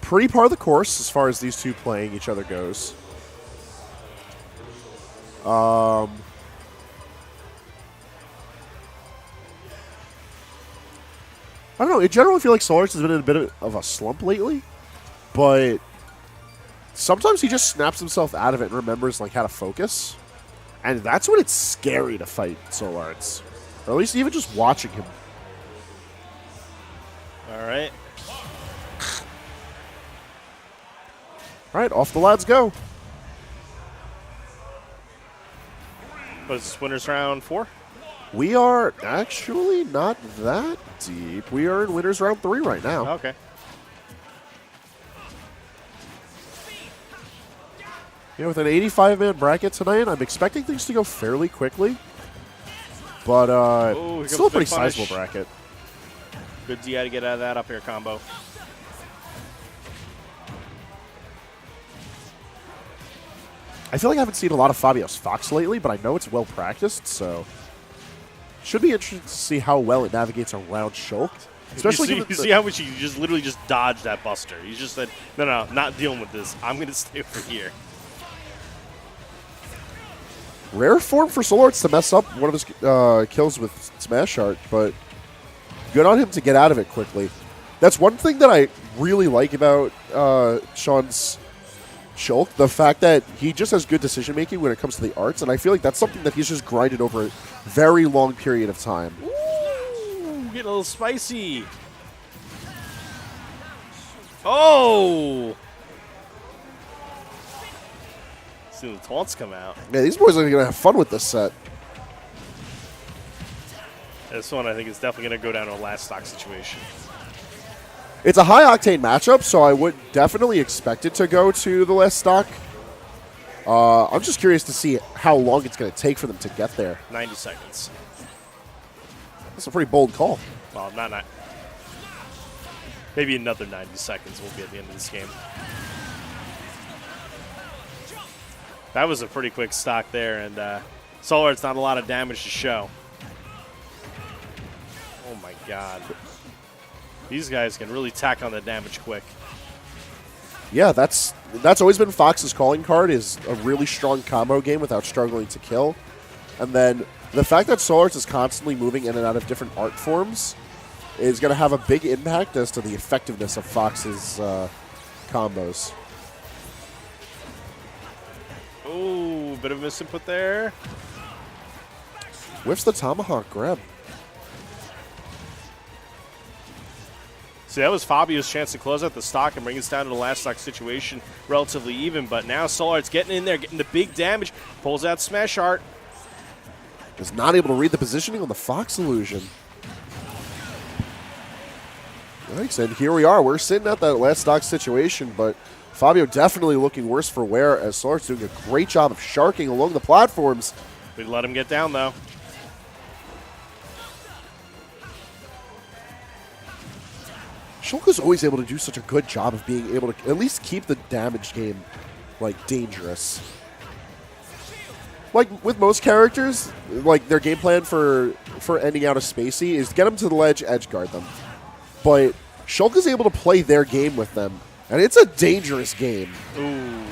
pretty par of the course as far as these two playing each other goes. I don't know. In general, I feel like SoulArts has been in a bit of a slump lately, but sometimes he just snaps himself out of it and remembers like how to focus, and that's when it's scary to fight SoulArts, or at least even just watching him. All right. All right, off the lads go. Was winners round 4? We are actually not that deep. We are in winners round 3 right now. Okay. Yeah, with an 85-man bracket tonight, I'm expecting things to go fairly quickly. But it's still a pretty sizable bracket. Good DI to get out of that up air combo. I feel like I haven't seen a lot of Fabiio's Fox lately, but I know it's well practiced, so should be interesting to see how well it navigates around Shulk. Especially you see how much he just literally just dodged that Buster. He just said, no, not dealing with this. I'm going to stay over here. Rare form for SoulArts to mess up one of his kills with Smash Art, but good on him to get out of it quickly. That's one thing that I really like about Sean's Shulk, the fact that he just has good decision-making when it comes to the arts, and I feel like that's something that he's just grinded over a very long period of time. Ooh, getting a little spicy. Oh! See the taunts come out. Yeah, these boys are going to have fun with this set. This one, I think, is definitely going to go down to a last stock situation. It's a high-octane matchup, so I would definitely expect it to go to the last stock. I'm just curious to see how long it's going to take for them to get there. 90 seconds. That's a pretty bold call. Well, not. Maybe another 90 seconds will be at the end of this game. That was a pretty quick stock there, and SoulArts not a lot of damage to show. Oh, my God. These guys can really tack on the damage quick. Yeah, that's always been Fox's calling card, is a really strong combo game without struggling to kill. And then the fact that SoulArts is constantly moving in and out of different art forms is going to have a big impact as to the effectiveness of Fox's combos. Oh, bit of misinput there. Whiffs the tomahawk grab. See, that was Fabio's chance to close out the stock and bring us down to the last stock situation relatively even, but now SoulArts getting in there, getting the big damage, pulls out Smash Art. Is not able to read the positioning on the Fox illusion. Nice, and here we are. We're sitting at that last stock situation, but Fabiio definitely looking worse for wear as SoulArts doing a great job of sharking along the platforms. We let him get down, though. Shulk is always able to do such a good job of being able to at least keep the damage game, like, dangerous. Like, with most characters, like, their game plan for ending out a Spacey is get them to the ledge, edge guard them. But Shulk is able to play their game with them, and it's a dangerous game. Ooh.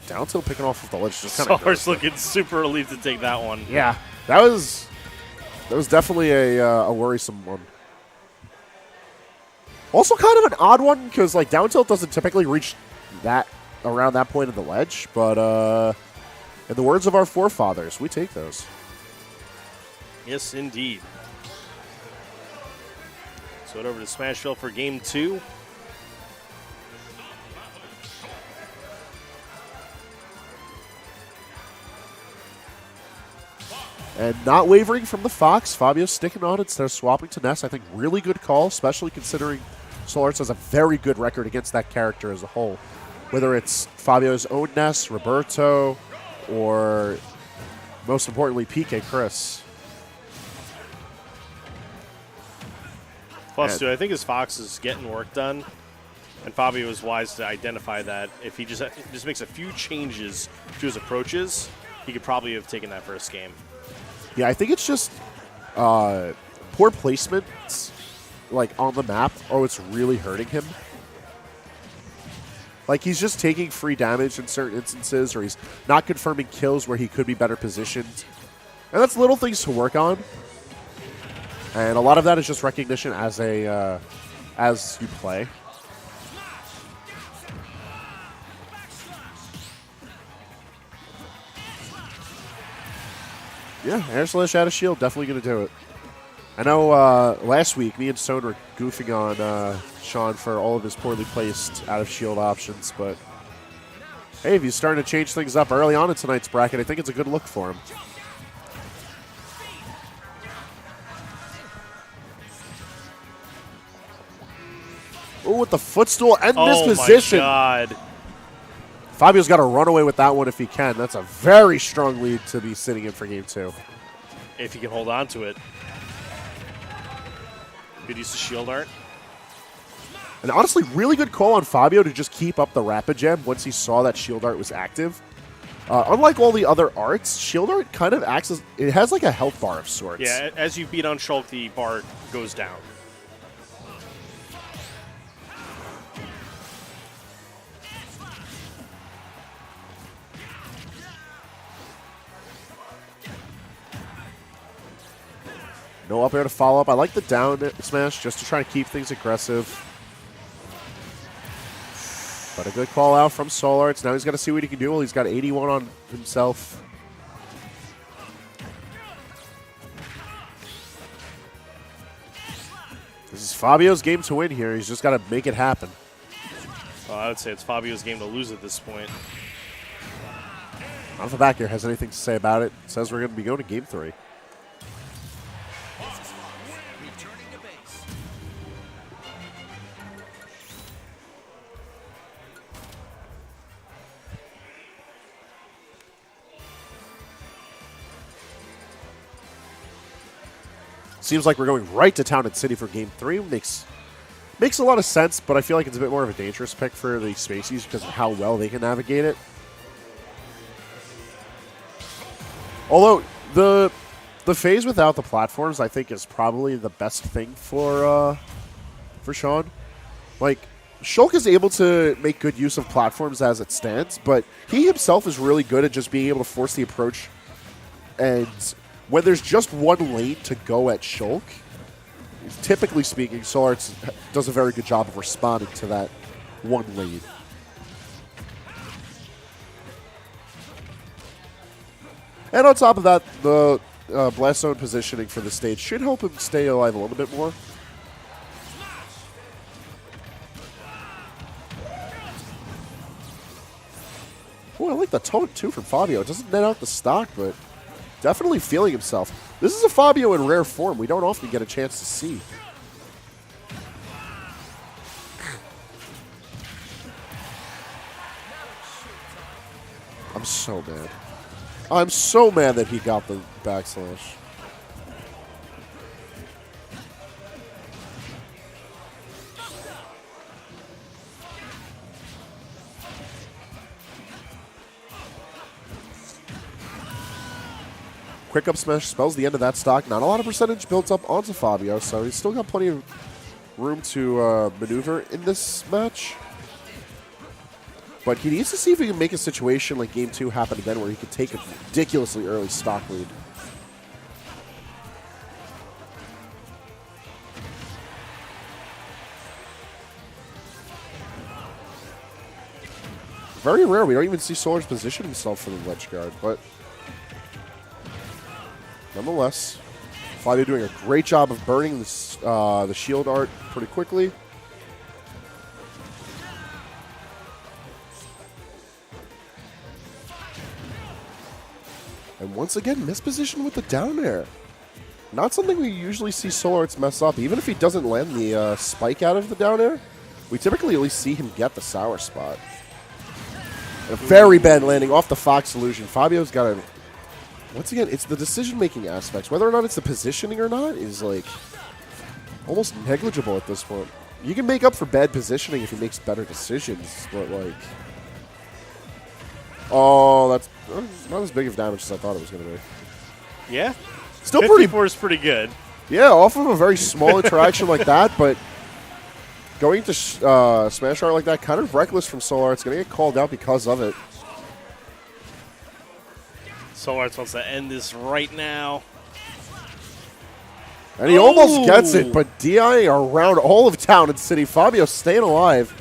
Down tilt picking off of the ledge just kind of SoulArts looking super relieved to take that one. Yeah, that was definitely a worrisome one. Also kind of an odd one because like down tilt doesn't typically reach that around that point of the ledge, but in the words of our forefathers, we take those. Yes, indeed. So it over to Smashville for game 2. And not wavering from the Fox, Fabiio sticking on instead of swapping to Ness. I think really good call, especially considering SoulArts has a very good record against that character as a whole. Whether it's Fabio's own Ness, Roberto, or most importantly, PK Chris. Plus, too, I think his Fox is getting work done, and Fabiio was wise to identify that if he just makes a few changes to his approaches, he could probably have taken that first game. Yeah, I think it's just poor placement, like on the map, oh, it's really hurting him. Like, he's just taking free damage in certain instances, or he's not confirming kills where he could be better positioned. And that's little things to work on. And a lot of that is just recognition as you play. Yeah, air slash out of shield, definitely going to do it. I know last week, me and Stone were goofing on Sean for all of his poorly placed out of shield options, but hey, if he's starting to change things up early on in tonight's bracket, I think it's a good look for him. Oh, with the footstool and this position. Oh, my God. Fabio's got to run away with that one if he can. That's a very strong lead to be sitting in for game 2. If he can hold on to it. Good use of shield art. And honestly, really good call on Fabiio to just keep up the rapid jam once he saw that shield art was active. Unlike all the other arts, shield art kind of acts as, it has like a health bar of sorts. Yeah, as you beat on Shulk, the bar goes down. No up air to follow up. I like the down smash just to try to keep things aggressive. But a good call out from SoulArts. Now he's got to see what he can do. Well, he's got 81 on himself. This is Fabio's game to win here. He's just got to make it happen. Well, I would say it's Fabio's game to lose at this point. Alpha back here has anything to say about it. Says we're going to be going to game 3. Seems like we're going right to Town and City for game 3. Makes a lot of sense, but I feel like it's a bit more of a dangerous pick for the Spaceys because of how well they can navigate it. Although the phase without the platforms, I think, is probably the best thing for Sean. Like, Shulk is able to make good use of platforms as it stands, but he himself is really good at just being able to force the approach. And when there's just one lane to go at Shulk, typically speaking, SoulArts does a very good job of responding to that one lane. And on top of that, the Blast Zone positioning for the stage should help him stay alive a little bit more. Oh, I like the taunt, too, from Fabiio. It doesn't net out the stock, but definitely feeling himself. This is a Fabiio in rare form. We don't often get a chance to see. I'm so mad. I'm so mad that he got the backslash. Quick up smash spells the end of that stock. Not a lot of percentage built up onto Fabiio, so he's still got plenty of room to maneuver in this match. But he needs to see if he can make a situation like Game 2 happen again where he can take a ridiculously early stock lead. Very rare. We don't even see SoulArts position himself for the ledge guard, but nonetheless, Fabiio doing a great job of burning this, the shield art pretty quickly. And once again, mispositioned with the down air. Not something we usually see SoulArts mess up. Even if he doesn't land the spike out of the down air, we typically at least see him get the sour spot. And a very bad landing off the Fox illusion. Fabio's got a... Once again, it's the decision-making aspects. Whether or not it's the positioning or not is, like, almost negligible at this point. You can make up for bad positioning if he makes better decisions, but, like... Oh, that's not as big of damage as I thought it was going to be. Yeah. Still 54 is pretty good. Yeah, off of a very small interaction like that, but going to Smash Art like that, kind of reckless from SoulArts. Going to get called out because of it. SoulArts wants to end this right now. And he almost gets it, but DI around all of Town and City. Fabiio staying alive.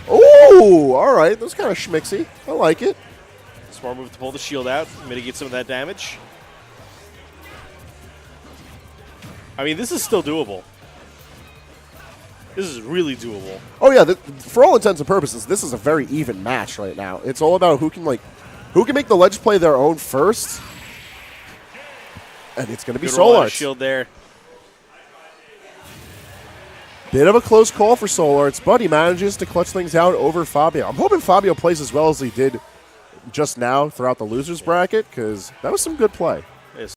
Ooh, all right. That was kind of schmixy. I like it. Smart move to pull the shield out, mitigate some of that damage. I mean, this is still doable. This is really doable. Oh yeah, for all intents and purposes, this is a very even match right now. It's all about who can make the ledge play their own first, and it's going to be SoulArts. Shield there. Bit of a close call for SoulArts, but he manages to clutch things out over Fabiio. I'm hoping Fabiio plays as well as he did just now throughout the losers bracket, because that was some good play.